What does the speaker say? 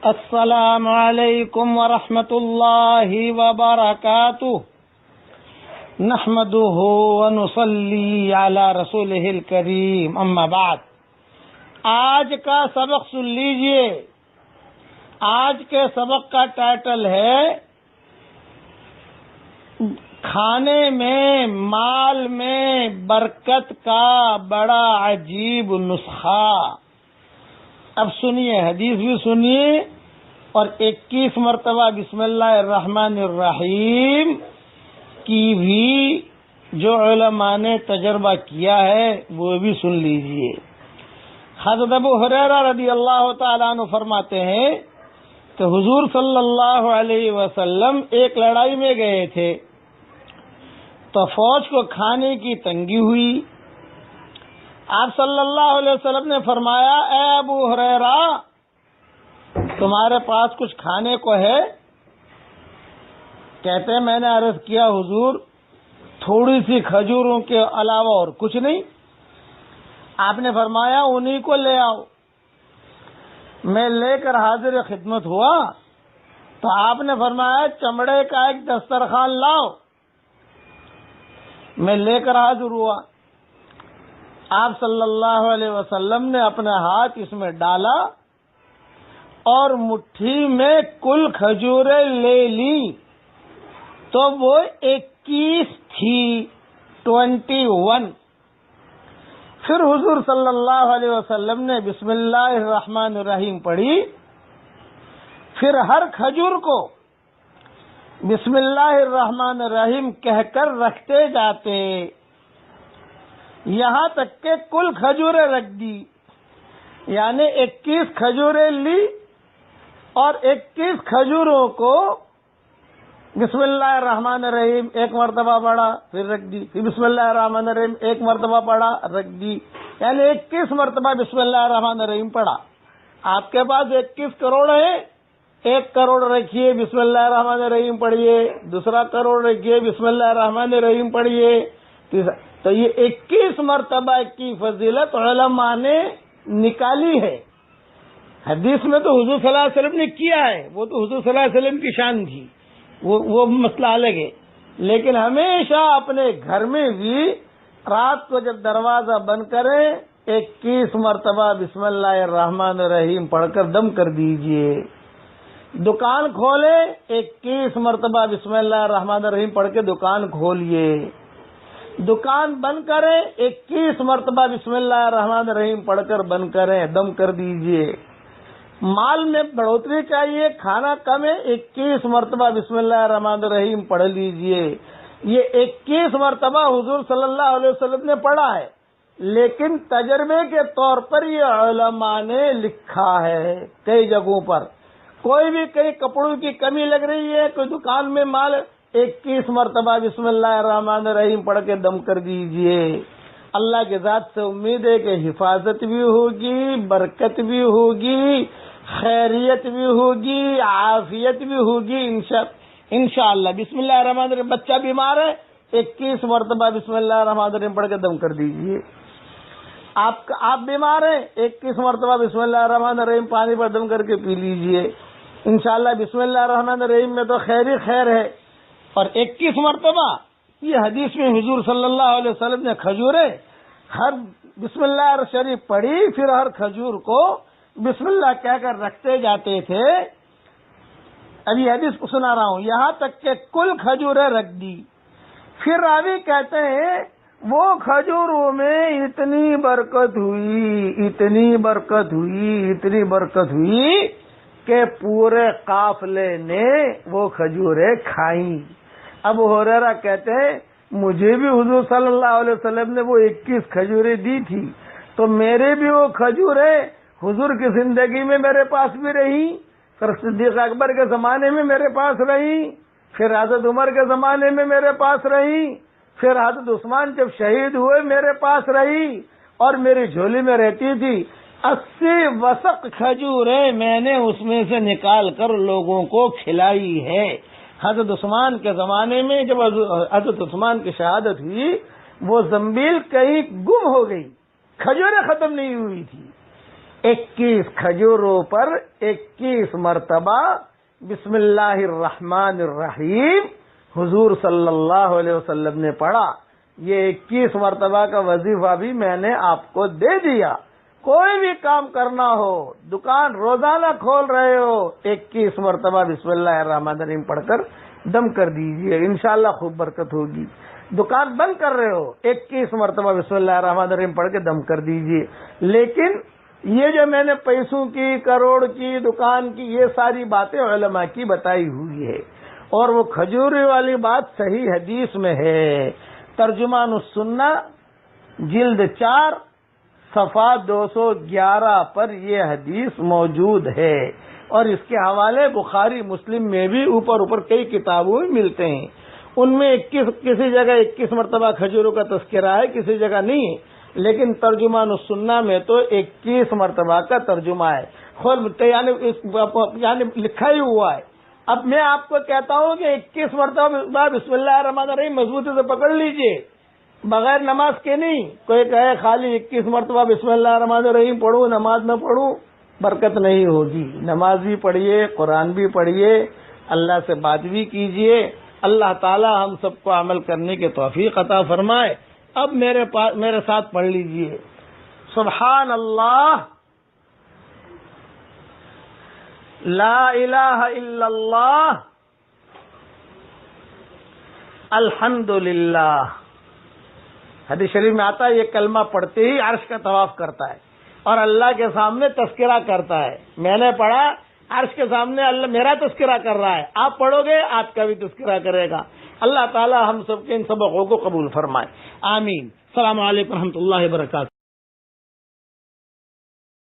السلام علیکم ورحمۃ اللہ وبرکاتہ نحمده ونصلی علی رسولہ الکریم اما بعد۔ آج کا سبق سن لیجئے۔ آج کے سبق کا ٹائٹل ہے کھانے میں مال میں برکت کا بڑا عجیب نسخہ۔ اب سنیے، حدیث بھی سنیے اور 21 مرتبہ بسم اللہ الرحمن الرحیم کی بھی جو علماء نے تجربہ کیا ہے وہ بھی سن لیجئے۔ حضرت ابو ہریرہ رضی اللہ تعالیٰ عنہ فرماتے ہیں کہ حضور صلی اللہ علیہ وسلم ایک لڑائی میں گئے تھے تو فوج کو کھانے کی تنگی ہوئی۔ آپ صلی اللہ علیہ وسلم نے فرمایا، اے ابو ہریرہ، تمہارے پاس کچھ کھانے کو ہے؟ کہتے ہیں میں نے عرض کیا حضور تھوڑی سی کھجوروں کے علاوہ اور کچھ نہیں۔ آپ نے فرمایا انہی کو لے آؤ۔ میں لے کر حاضر خدمت ہوا تو آپ نے فرمایا چمڑے کا ایک دسترخوان لاؤ۔ میں لے کر حاضر ہوا۔ آپ صلی اللہ علیہ وسلم نے اپنا ہاتھ اس میں ڈالا اور مٹھی میں کل کھجوریں لے لی تو وہ 21 تھی، 21۔ پھر حضور صلی اللہ علیہ وسلم نے بسم اللہ الرحمن الرحیم پڑھی، پھر ہر کھجور کو بسم اللہ الرحمن الرحیم کہہ کر رکھتے جاتے، یہاں تک کہ کل کھجوریں رکھ دی، یعنی 21 کھجوریں لی اور 21 کھجوروں کو بسم اللہ الرحمن الرحیم ایک مرتبہ پڑھا پھر رکھ دی، پھر بسم اللہ الرحمن الرحیم ایک مرتبہ پڑھا رکھ دی، یعنی 21 مرتبہ بسم اللہ الرحمن الرحیم پڑھا۔ آپ کے پاس 21 کروڑ ہے، 1 کروڑ رکھیے بسم اللہ الرحمن الرحیم پڑھیے، دوسرا کروڑ رکھیے بسم اللہ الرحمن الرحیم پڑھیے، تو یہ 21 مرتبہ کی فضیلت علماء نے نکالی ہے۔ حدیث میں تو حضور صلی اللہ علیہ وسلم نے کیا ہے، وہ تو حضور صلی اللہ علیہ وسلم کی شان تھی، وہ مسئلہ الگ ہے، لیکن ہمیشہ اپنے گھر میں بھی رات کو جب دروازہ بند کریں 21 مرتبہ بسم اللہ الرحمن الرحیم پڑھ کر دم کر دیجئے۔ دکان کھولے 21 مرتبہ بسم اللہ الرحمن الرحیم پڑھ کے دکان کھولیے۔ دکان بند کریں 21 مرتبہ بسم اللہ الرحمن الرحیم پڑھ کر بند کریں، دم کر دیجئے۔ مال میں بڑھوتری چاہیے، کھانا کم ہے، 21 مرتبہ بسم اللہ الرحمن الرحیم پڑھ لیجئے۔ یہ 21 مرتبہ حضور صلی اللہ علیہ وسلم نے پڑھا ہے، لیکن تجربے کے طور پر یہ علماء نے لکھا ہے کئی جگہوں پر۔ کوئی بھی کئی کپڑوں کی کمی لگ رہی ہے، کوئی دکان میں مال 21 مرتبہ بسم اللہ الرحمن الرحیم پڑھ کے دم کر دیجئے۔ اللہ کے ذات سے امید ہے کہ حفاظت بھی ہوگی، برکت بھی ہوگی، خیریت بھی ہوگی، عافیت بھی ہوگی انشاءاللہ۔ بسم اللہ الرحمن الرحیم، بچہ بیمار ہے 21 مرتبہ بسم اللہ الرحمن الرحیم پڑھ کے دم کر دیجئے۔ آپ بیمار ہیں 21 مرتبہ بسم اللہ الرحمن الرحیم پانی پر دم کر کے پی لیجئے۔ انشاءاللہ بسم اللہ الرحمن الرحیم میں تو خیر ہی خیر ہے۔ اور 21 مرتبہ یہ حدیث میں حضور صلی اللہ علیہ وسلم نے کھجوریں ہر بسم اللہ شریف پڑھی، پھر ہر کھجور کو بسم اللہ کہہ کر رکھتے جاتے تھے۔ ابھی حدیث کو سنا رہا ہوں، یہاں تک کہ کل کھجوریں رکھ دی۔ پھر راوی کہتے ہیں وہ کھجوروں میں اتنی برکت ہوئی، اتنی برکت ہوئی، اتنی برکت ہوئی کہ پورے قافلے نے وہ کھجوریں کھائیں۔ ابو ہریرہ کہتے ہیں مجھے بھی حضور صلی اللہ علیہ وسلم نے وہ 21 کھجوریں دی تھی، تو میرے بھی وہ کھجوریں حضور کی زندگی میں میرے پاس بھی رہی، پھر صدیق اکبر کے زمانے میں میرے پاس رہی، پھر حضرت عمر کے زمانے میں میرے پاس رہی، پھر حضرت عثمان جب شہید ہوئے میرے پاس رہی، اور میری جھولی میں رہتی تھی۔ 80 وسق کھجوریں میں نے اس میں سے نکال کر لوگوں کو کھلائی ہے۔ حضرت عثمان کے زمانے میں جب حضرت عثمان کی شہادت ہوئی، وہ زنبیل کہیں گم ہو گئی، کھجوریں ختم نہیں ہوئی تھی، 21 کھجوروں پر 21 مرتبہ بسم اللہ الرحمن الرحیم حضور صلی اللہ علیہ وسلم نے پڑھا. یہ 21 مرتبہ کا وظیفہ بھی میں نے آپ کو دے دیا. کوئی بھی کام کرنا ہو، دکان روزانہ کھول رہے ہو، 21 مرتبہ بسم اللہ الرحمن الرحیم پڑھ کر دم کر دیجئے، انشاءاللہ خوب برکت ہوگی. دکان بند کر رہے ہو، 21 مرتبہ بسم اللہ الرحمن الرحیم پڑھ کے دم کر دیجئے. لیکن یہ جو میں نے پیسوں کی، کروڑ کی، دکان کی، یہ ساری باتیں علماء کی بتائی ہوئی ہے، اور وہ کھجوری والی بات صحیح حدیث میں ہے. ترجمان السنہ جلد 4 صفحہ 211 پر یہ حدیث موجود ہے، اور اس کے حوالے بخاری مسلم میں بھی اوپر کئی کتابوں میں ملتے ہیں. ان میں کسی جگہ 21 مرتبہ کھجوروں کا تذکرہ ہے، کسی جگہ نہیں ہے، لیکن ترجمان السنہ میں تو 21 مرتبہ کا ترجمہ ہے، خود یعنی لکھا ہی ہوا ہے. اب میں آپ کو کہتا ہوں کہ 21 مرتبہ بسم اللہ الرحمن الرحیم مضبوطی سے پکڑ لیجئے، بغیر نماز کے نہیں. کوئی کہے خالی 21 مرتبہ بسم اللہ الرحمن الرحیم پڑھوں، نماز نہ پڑھوں، برکت نہیں ہوگی. نماز بھی پڑھیے، قرآن بھی پڑھیے، اللہ سے بات بھی کیجئے. اللہ تعالی ہم سب کو عمل کرنے کے توفیق عطا فرمائے. اب میرے ساتھ پڑھ لیجئے. سبحان اللہ، لا الہ الا اللہ، الحمدللہ. حدیث شریف میں آتا ہے یہ کلمہ پڑھتے ہی عرش کا طواف کرتا ہے اور اللہ کے سامنے تذکرہ کرتا ہے. میں نے پڑھا، عرش کے سامنے اللہ میرا تذکرہ کر رہا ہے، آپ پڑھو گے آپ کا بھی تذکرہ کرے گا. اللہ تعالی ہم سب کے ان سبقوں کو قبول فرمائے، آمین. السلام علیکم ورحمۃ اللہ وبرکاتہ.